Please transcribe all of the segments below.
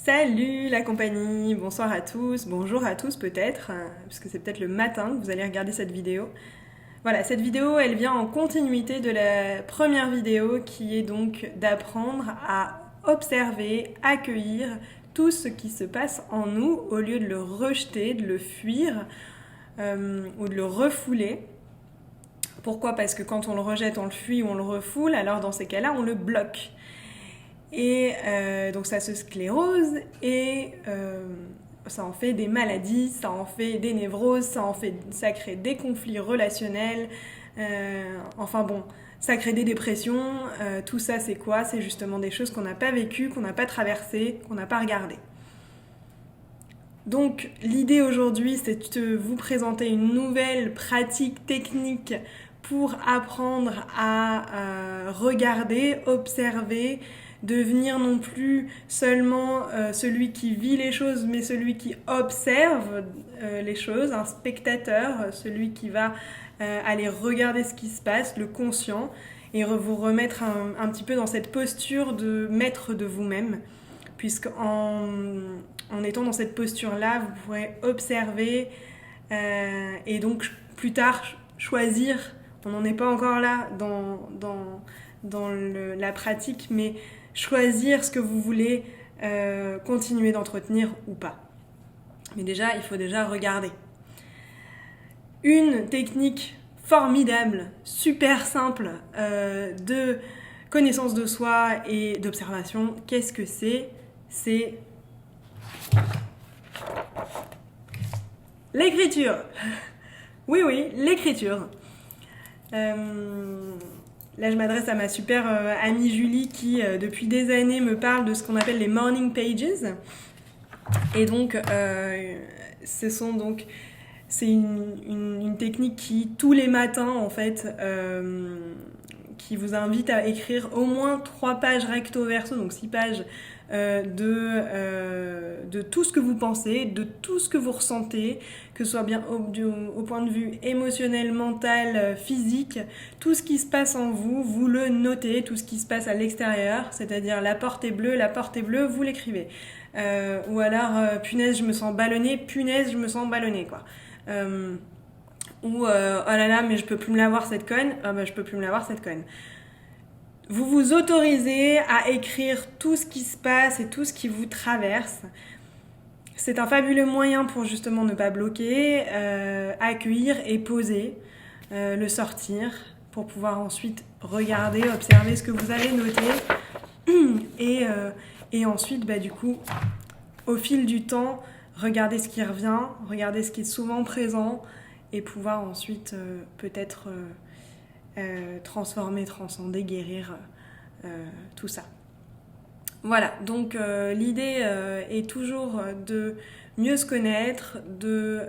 Salut la compagnie, bonsoir à tous, bonjour à tous peut-être, puisque c'est peut-être le matin que vous allez regarder cette vidéo. Voilà, cette vidéo elle vient en continuité de la première vidéo qui est donc d'apprendre à observer, accueillir tout ce qui se passe en nous au lieu de le rejeter, de le fuir ou de le refouler. Pourquoi ? Parce que quand on le rejette, on le fuit ou on le refoule, alors dans ces cas-là on le bloque. Et donc ça se sclérose et ça en fait des maladies, ça en fait des névroses, ça crée des conflits relationnels, enfin bon, ça crée des dépressions. Tout ça c'est quoi ? C'est justement des choses qu'on n'a pas vécues, qu'on n'a pas traversées, qu'on n'a pas regardées. Donc l'idée aujourd'hui c'est de vous présenter une nouvelle pratique technique pour apprendre à regarder, observer, devenir non plus seulement celui qui vit les choses, mais celui qui observe les choses, un spectateur, celui qui va aller regarder ce qui se passe, le conscient, et vous remettre un petit peu dans cette posture de maître de vous-même, puisqu'en étant dans cette posture-là, vous pourrez observer et donc plus tard choisir. On n'en est pas encore là dans la pratique, mais choisir ce que vous voulez continuer d'entretenir ou pas. Mais déjà, il faut déjà regarder. Une technique formidable, super simple de connaissance de soi et d'observation, qu'est-ce que c'est ? C'est l'écriture. Oui, l'écriture. Là, je m'adresse à ma super amie Julie qui, depuis des années, me parle de ce qu'on appelle les morning pages. Et donc, c'est une technique qui, tous les matins, en fait, qui vous invite à écrire au moins 3 pages recto verso, donc 6 pages de tout ce que vous pensez, de tout ce que vous ressentez, que ce soit bien au point de vue émotionnel, mental, physique, tout ce qui se passe en vous, vous le notez, tout ce qui se passe à l'extérieur, c'est-à-dire la porte est bleue, vous l'écrivez. Ou alors, punaise, je me sens ballonnée, punaise, je me sens ballonnée, quoi. Ou oh là là, mais je peux plus me l'avoir cette conne, je peux plus me l'avoir cette conne. Vous vous autorisez à écrire tout ce qui se passe et tout ce qui vous traverse. C'est un fabuleux moyen pour justement ne pas bloquer, accueillir et poser, le sortir, pour pouvoir ensuite regarder, observer ce que vous avez noté et ensuite, du coup, au fil du temps, regarder ce qui revient, regarder ce qui est souvent présent et pouvoir ensuite peut-être transformer, transcender, guérir tout ça. Voilà, donc l'idée est toujours de mieux se connaître, de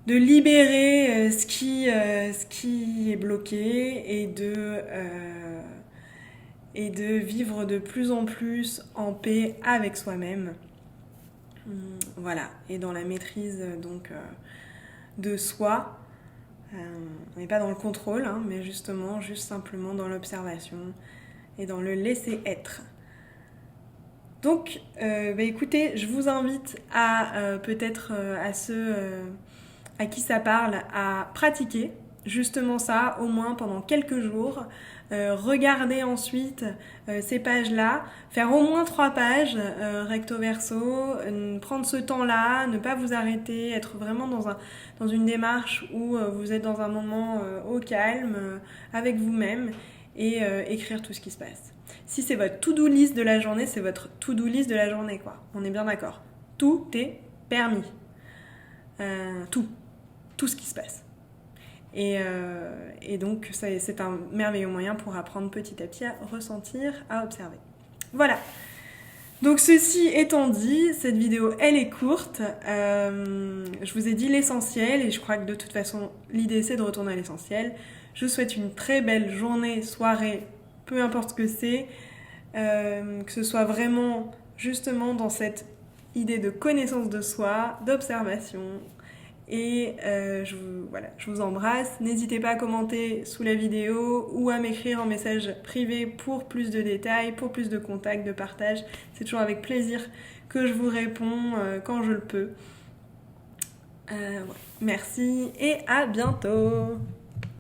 libérer ce qui est bloqué et de vivre de plus en plus en paix avec soi-même. Voilà, et dans la maîtrise donc de soi. On n'est pas dans le contrôle, mais justement, juste simplement dans l'observation et dans le laisser être. Donc, écoutez, je vous invite à peut-être à ceux à qui ça parle, à pratiquer justement ça, au moins pendant quelques jours. Regarder ensuite ces pages-là, faire au moins 3 pages recto verso, prendre ce temps-là, ne pas vous arrêter, être vraiment dans une démarche où vous êtes dans un moment au calme, avec vous-même, et écrire tout ce qui se passe. Si c'est votre to-do list de la journée, c'est votre to-do list de la journée, quoi. On est bien d'accord. Tout est permis. Tout ce qui se passe. Et donc, c'est un merveilleux moyen pour apprendre petit à petit à ressentir, à observer. Voilà. Donc, ceci étant dit, cette vidéo, elle est courte. Je vous ai dit l'essentiel et je crois que de toute façon, l'idée, c'est de retourner à l'essentiel. Je vous souhaite une très belle journée, soirée, peu importe ce que c'est. Que ce soit vraiment, justement, dans cette idée de connaissance de soi, d'observation Et je vous embrasse. N'hésitez pas à commenter sous la vidéo ou à m'écrire en message privé pour plus de détails, pour plus de contacts, de partage. C'est toujours avec plaisir que je vous réponds quand je le peux. Merci et à bientôt!